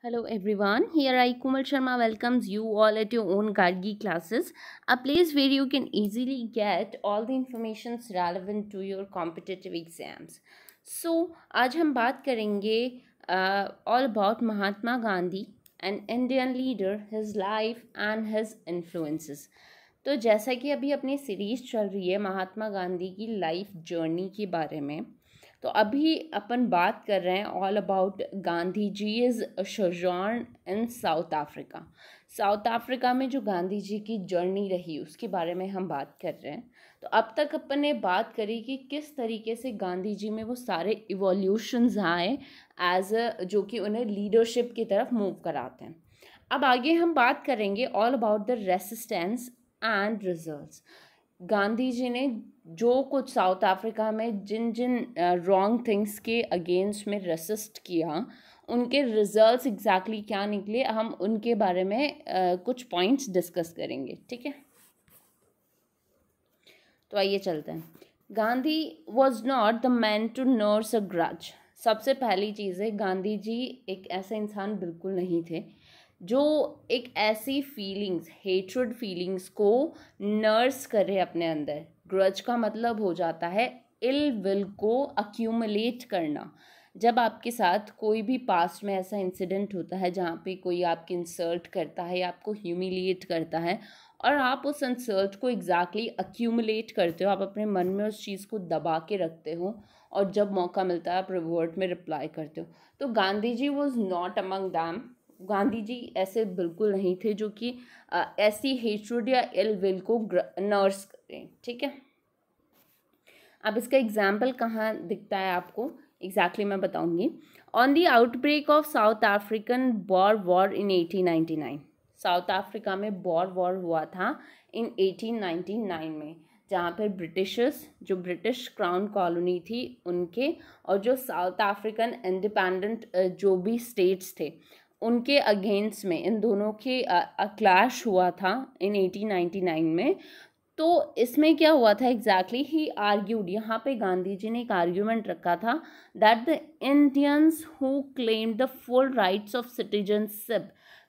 Hello everyone, here I Kumal Sharma welcomes you all at your own Gargi classes, a place where you can easily get all the informations relevant to your competitive exams. So आज हम बात करेंगे all about Mahatma Gandhi, an Indian leader, his life and his influences. तो जैसा कि अभी अपनी series चल रही है महात्मा गांधी की लाइफ जर्नी के बारे में, तो अभी अपन बात कर रहे हैं all about Gandhi ji is sojourn in South Africa. South Africa में जो गांधी जी की जर्नी रही उसके बारे में हम बात कर रहे हैं। तो अब तक अपन ने बात करी कि किस तरीके से गांधी जी में वो सारे इवोल्यूशंस आए एज अ जो कि उन्हें लीडरशिप की तरफ मूव कराते हैं। अब आगे हम बात करेंगे all about the resistance and results. Gandhi ji ने जो कुछ साउथ अफ्रीका में जिन जिन रॉन्ग थिंग्स के अगेंस्ट में रेसिस्ट किया, उनके रिजल्ट्स एग्जैक्टली क्या निकले, हम उनके बारे में कुछ पॉइंट्स डिस्कस करेंगे। ठीक है, तो आइए चलते हैं। Gandhi was not the man to nurse a grudge. सबसे पहली चीज़ है, गांधी जी एक ऐसा इंसान बिल्कुल नहीं थे जो एक ऐसी फीलिंग्स, हेट्रेड फीलिंग्स को नर्स करे अपने अंदर। ग्रज का मतलब हो जाता है इल विल को अक्यूमुलेट करना। जब आपके साथ कोई भी पास्ट में ऐसा इंसिडेंट होता है जहाँ पे कोई आपके इंसल्ट करता है या आपको ह्यूमिलिएट करता है और आप उस इंसल्ट को एग्जैक्टली अक्यूमुलेट करते हो, आप अपने मन में उस चीज़ को दबा के रखते हो और जब मौका मिलता है आप रिवर्ट में रिप्लाई करते हो। तो Gandhi ji was not among them. Gandhi ji ऐसे बिल्कुल नहीं थे जो कि ऐसी हेट्रेड या इल विल को नर्स करें। ठीक है, अब इसका एग्जाम्पल कहाँ दिखता है आपको एग्जैक्टली मैं बताऊंगी। On the outbreak of South African Boer war in 1899। South Africa में बॉर वॉर हुआ था इन 1899 में, जहाँ पर ब्रिटिशर्स, जो ब्रिटिश क्राउन कॉलोनी थी उनके, और जो साउथ अफ्रीकन इंडिपेंडेंट जो भी स्टेट्स थे उनके अगेंस्ट में, इन दोनों के क्लैश हुआ था इन 1899 में। तो इसमें क्या हुआ था एग्जैक्टली, ही आर्ग्यूड, यहाँ पे गांधी जी ने एक आर्ग्यूमेंट रखा था that the Indians who claim the full rights of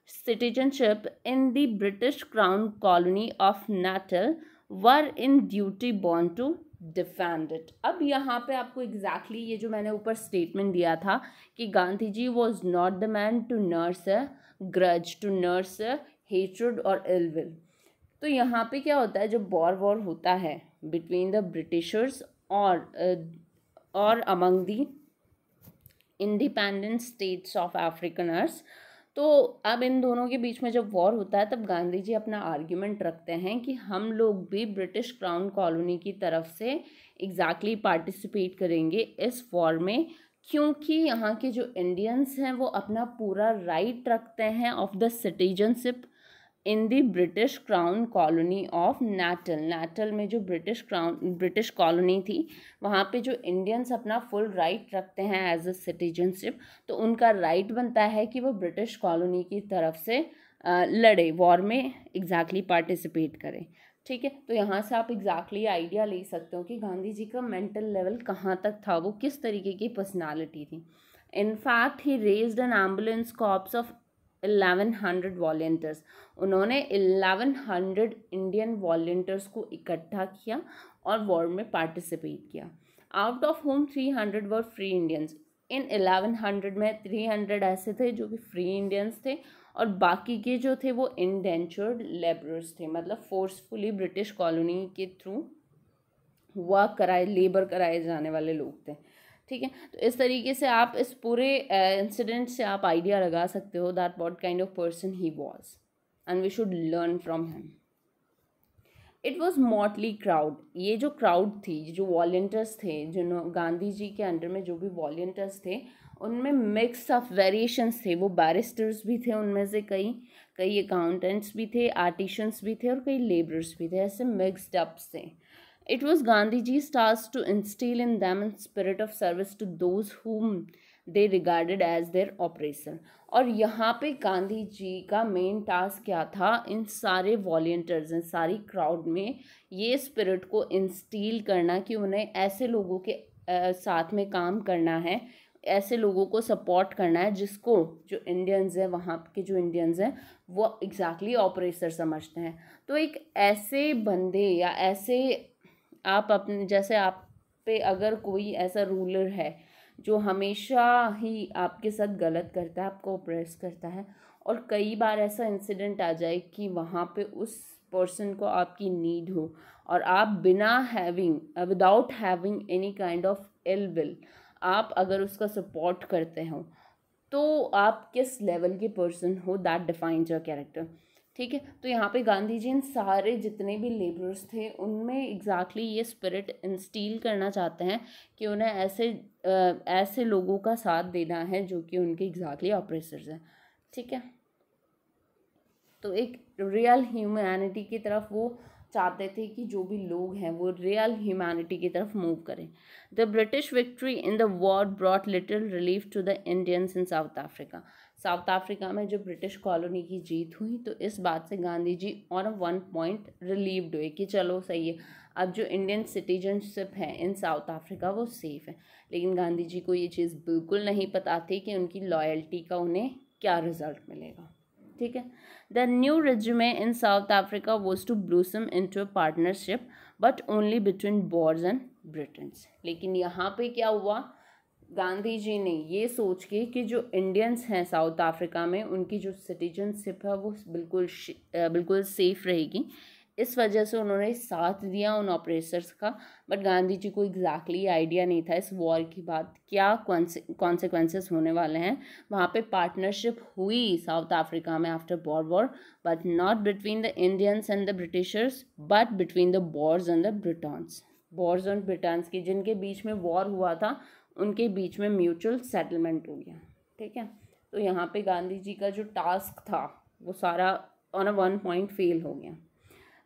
citizenship in the British crown colony of Natal were in duty बॉर्न टू डिफेंड इट। अब यहाँ पे आपको एग्जैक्टली ये जो मैंने ऊपर स्टेटमेंट दिया था कि Gandhi ji was not the man to nurse a grudge, to nurse a hatred और इल विल। तो यहाँ पे क्या होता है, जब वॉर होता है बिटवीन द ब्रिटिशर्स और among the independent states of Afrikaners, तो अब इन दोनों के बीच में जब वॉर होता है तब गांधी जी अपना आर्ग्यूमेंट रखते हैं कि हम लोग भी ब्रिटिश क्राउन कॉलोनी की तरफ से एग्जैक्टली पार्टिसिपेट करेंगे इस वॉर में, क्योंकि यहाँ के जो इंडियंस हैं वो अपना पूरा राइट रखते हैं of the citizenship in the British crown colony of natal. Natal में जो ब्रिटिश कॉलोनी थी वहाँ पे जो इंडियंस अपना फुल राइट रखते हैं एज अ सिटीजनशिप, तो उनका राइट बनता है कि वो ब्रिटिश कॉलोनी की तरफ से लड़े, वॉर में एग्जैक्टली पार्टिसिपेट करें। ठीक है, तो यहाँ से आप एग्जैक्टली आइडिया ले सकते हो कि गांधी जी का मेंटल लेवल कहाँ तक था, वो किस तरीके की पर्सनालिटी थी। In fact he raised N ambulance corps of 1100 volunteers. उन्होंने 1100 इंडियन वॉलेंटियर्स को इकट्ठा किया और वॉर में पार्टिसिपेट किया। Out of whom 300 were free Indians. इन 1100 में 300 ऐसे थे जो कि फ्री इंडियंस थे और बाकी के जो थे वो इंडेंचर्ड लेबरर्स थे, मतलब फोर्सफुली ब्रिटिश कॉलोनी के थ्रू वर्क कराए, लेबर कराए जाने वाले लोग थे। ठीक है, तो इस तरीके से आप इस पूरे इंसिडेंट से आप आइडिया लगा सकते हो that what kind of person he was and we should learn from him. It was motley crowd. ये जो क्राउड थी, जो वॉलेंटियर्स थे, जो गांधी जी के अंडर में जो भी वॉलेंटियर्स थे, उनमें मिक्स ऑफ वेरिएशंस थे। वो बैरिस्टर्स भी थे उनमें से, कई अकाउंटेंट्स भी थे, आर्टिशंस भी थे और कई लेबरर्स भी थे, ऐसे मिक्सड अप थे। It was Gandhiji's task to instill in them a spirit of service to those whom they regarded as their oppressor। और यहाँ पे गांधी जी का मेन टास्क क्या था, इन सारे वॉलेंटियर्स, इन सारी क्राउड में ये स्पिरिट को इंस्टील करना कि उन्हें ऐसे लोगों के साथ में काम करना है, ऐसे लोगों को सपोर्ट करना है जिसको जो इंडियंस है, वहाँ के जो इंडियंस हैं वो एग्जैक्टली ऑपरेसर समझते हैं। तो एक ऐसे बंदे या ऐसे आप अपने जैसे आप पे अगर कोई ऐसा रूलर है जो हमेशा ही आपके साथ गलत करता है, आपको ऑप्रेस करता है, और कई बार ऐसा इंसिडेंट आ जाए कि वहाँ पे उस पर्सन को आपकी नीड हो और आप बिना without having any kind of ill will आप अगर उसका सपोर्ट करते हो, तो आप किस लेवल के पर्सन हो, दैट डिफाइंस योर कैरेक्टर। ठीक है, तो यहाँ पे गांधी जी इन सारे जितने भी लेबरर्स थे उनमें एग्जैक्टली ये स्पिरिट इंस्टील करना चाहते हैं कि उन्हें ऐसे लोगों का साथ देना है जो कि उनके एग्जैक्टली ऑपरेसर्स हैं। ठीक है, तो एक रियल ह्यूमैनिटी की तरफ वो चाहते थे कि जो भी लोग हैं वो रियल ह्यूमैनिटी की तरफ मूव करें। The British victory in the war brought little relief to the Indians in South Africa. South Africa में जो ब्रिटिश कॉलोनी की जीत हुई तो इस बात से Gandhi ji on one point relieved हुए कि चलो सही है, अब जो इंडियन सिटीजनशिप है इन साउथ अफ्रीका वो सेफ़ है। लेकिन गांधी जी को ये चीज़ बिल्कुल नहीं पता थी कि उनकी लॉयल्टी का उन्हें क्या रिजल्ट मिलेगा। ठीक है, the new regime in South Africa was to blossom into a partnership but only between Boers and Britons। लेकिन यहाँ पे क्या हुआ, गांधी जी ने ये सोच के कि जो इंडियंस हैं साउथ अफ्रीका में उनकी जो सिटीजनशिप है वो बिल्कुल सेफ रहेगी, इस वजह से उन्होंने साथ दिया उन ऑपरेटर्स का। बट गांधी जी को एग्जैक्टली आइडिया नहीं था इस वॉर के बाद क्या कॉन्सिक्वेंसेस होने वाले हैं। वहाँ पे पार्टनरशिप हुई साउथ अफ्रीका में after Boer war, but not between the Indians and the Britishers but between the Boers and the Britons. Boers and Britons की जिनके बीच में वॉर हुआ था उनके बीच में म्यूचुअल सेटलमेंट हो गया। ठीक है, तो यहाँ पे गांधी जी का जो टास्क था वो सारा on a one point fail हो गया।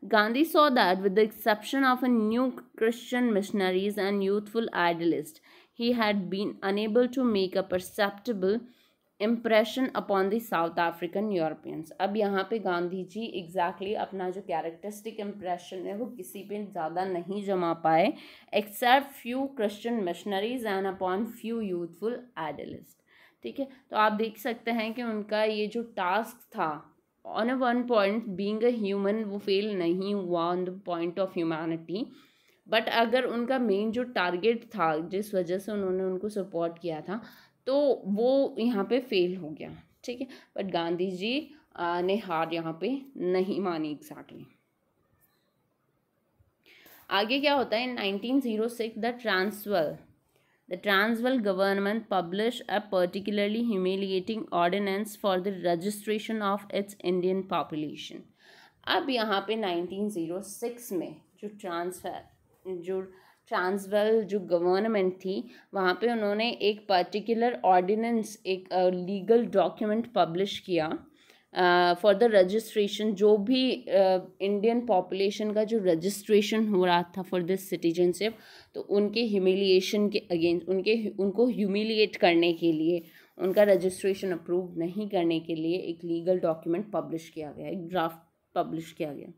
Gandhi saw that with the exception of a new Christian missionaries and youthful idealists, he had been unable to make a perceptible impression upon the South African Europeans। अब यहाँ पे Gandhi ji exactly अपना जो characteristic impression है वो किसी पे ज़्यादा नहीं जमा पाए except few Christian missionaries and upon few youthful idealist. ठीक है, तो आप देख सकते हैं कि उनका ये जो टास्क था on a one point being a human वो फेल नहीं हुआ on the point of humanity, but अगर उनका मेन जो टारगेट था जिस वजह से उन्होंने उनको सपोर्ट किया था तो वो यहाँ पे फेल हो गया। ठीक है, बट गांधी जी ने हार यहाँ पे नहीं मानी एग्जैक्टली। आगे क्या होता है, इन 1906 the Transvaal government published a particularly humiliating ordinance for the registration of its Indian population। अब यहाँ पे 1906 में जो ट्रांसवाल जो गवर्नमेंट थी वहाँ पे उन्होंने एक पर्टिकुलर ऑर्डिनेंस, एक लीगल डॉक्यूमेंट पब्लिश किया फॉर द रजिस्ट्रेशन, जो भी इंडियन पॉपुलेशन का जो रजिस्ट्रेशन हो रहा था फॉर दिस सिटीजनशिप, तो उनके ह्यूमिलिएशन के अगेंस्ट उनको ह्यूमिलिएट करने के लिए, उनका रजिस्ट्रेशन अप्रूव नहीं करने के लिए एक लीगल डॉक्यूमेंट पब्लिश किया गया, एक ड्राफ्ट पब्लिश किया गया।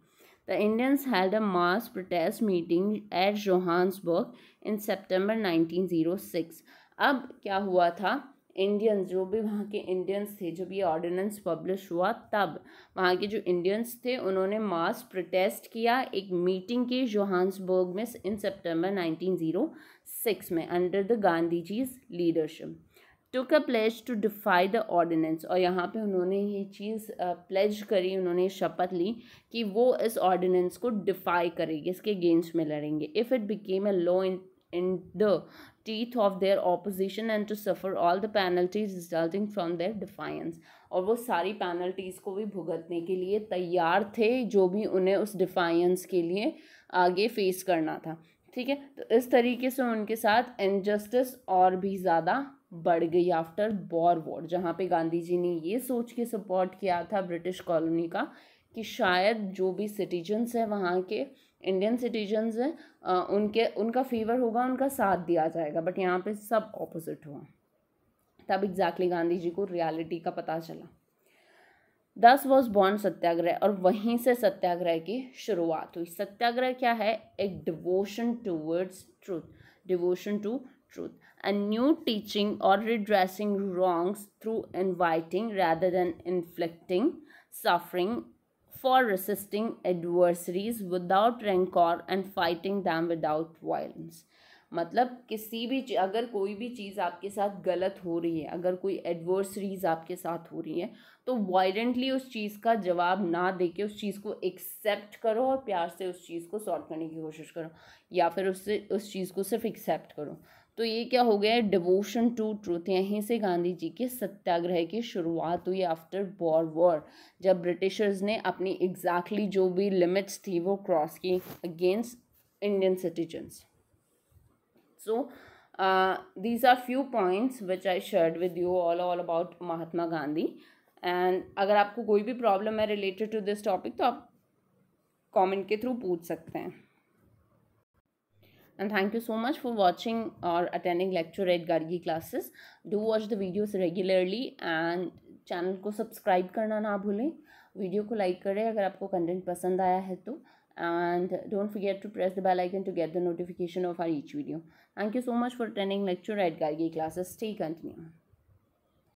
The Indians had a mass protest meeting at Johannesburg in September 1906। अब क्या हुआ था, इंडियंस जो भी वहाँ के इंडियंस थे, जब ये ऑर्डिनेंस पब्लिश हुआ तब वहाँ के जो इंडियंस थे उन्होंने मास प्रोटेस्ट किया, एक मीटिंग की जोहान्सबर्ग में इन सितंबर 1906 में under the Gandhi ji's leadership. Took a pledge to defy the ordinance, और यहाँ पे उन्होंने ये चीज़ प्लेज करी, उन्होंने शपथ ली कि वो इस ऑर्डिनेंस को डिफाई करेंगे, इसके अगेंस्ट में लड़ेंगे if it became a law in the teeth of their opposition and to suffer all the penalties resulting from their defiance। और वो सारी पेनल्टीज़ को भी भुगतने के लिए तैयार थे जो भी उन्हें उस डिफाइंस के लिए आगे फेस करना था। ठीक है, तो इस तरीके से उनके साथ इनजस्टिस और भी ज़्यादा बढ़ गई आफ्टर बोर वॉर, जहाँ पे गांधी जी ने ये सोच के सपोर्ट किया था ब्रिटिश कॉलोनी का कि शायद जो भी सिटीजन्स हैं वहाँ के इंडियन सिटीजन्स हैं उनका फेवर होगा, उनका साथ दिया जाएगा, बट यहाँ पे सब ऑपोजिट हुआ। तब एग्जैक्टली गांधी जी को रियलिटी का पता चला। दस वॉज बॉर्न सत्याग्रह, और वहीं से सत्याग्रह की शुरुआत हुई। सत्याग्रह क्या है, एक devotion towards truth, devotion to truth, and new teaching or redressing wrongs through inviting rather than inflicting suffering, for resisting adversaries without rancor and fighting them without violence. मतलब किसी भी अगर कोई भी चीज़ आपके साथ गलत हो रही है, अगर कोई एडवर्सरीज आपके साथ हो रही है, तो वायलेंटली उस चीज़ का जवाब ना देके उस चीज़ को एक्सेप्ट करो और प्यार से उस चीज़ को सॉल्व करने की कोशिश करो, या फिर उससे उस चीज़ को सिर्फ एक्सेप्ट करो। तो ये क्या हो गया है, डिवोशन टू ट्रूथ। यहीं से गांधी जी के सत्याग्रह की शुरुआत हुई आफ्टर बोर वॉर, जब ब्रिटिशर्स ने अपनी एग्जैक्टली जो भी लिमिट्स थी वो क्रॉस की against Indian citizens. So these are few points which I shared with you all about Mahatma Gandhi. And अगर आपको कोई भी प्रॉब्लम है रिलेटेड टू दिस टॉपिक तो आप कमेंट के थ्रू पूछ सकते हैं। And thank you so much for watching or attending lecture at Gargi classes. Do watch the videos regularly and channel को सब्सक्राइब करना ना भूलें, वीडियो को लाइक करें अगर आपको कंटेंट पसंद आया है तो, and don't forget to press the bell icon to get the notification of our each video. Thank you so much for attending lecture at Gargi classes. Stay continued.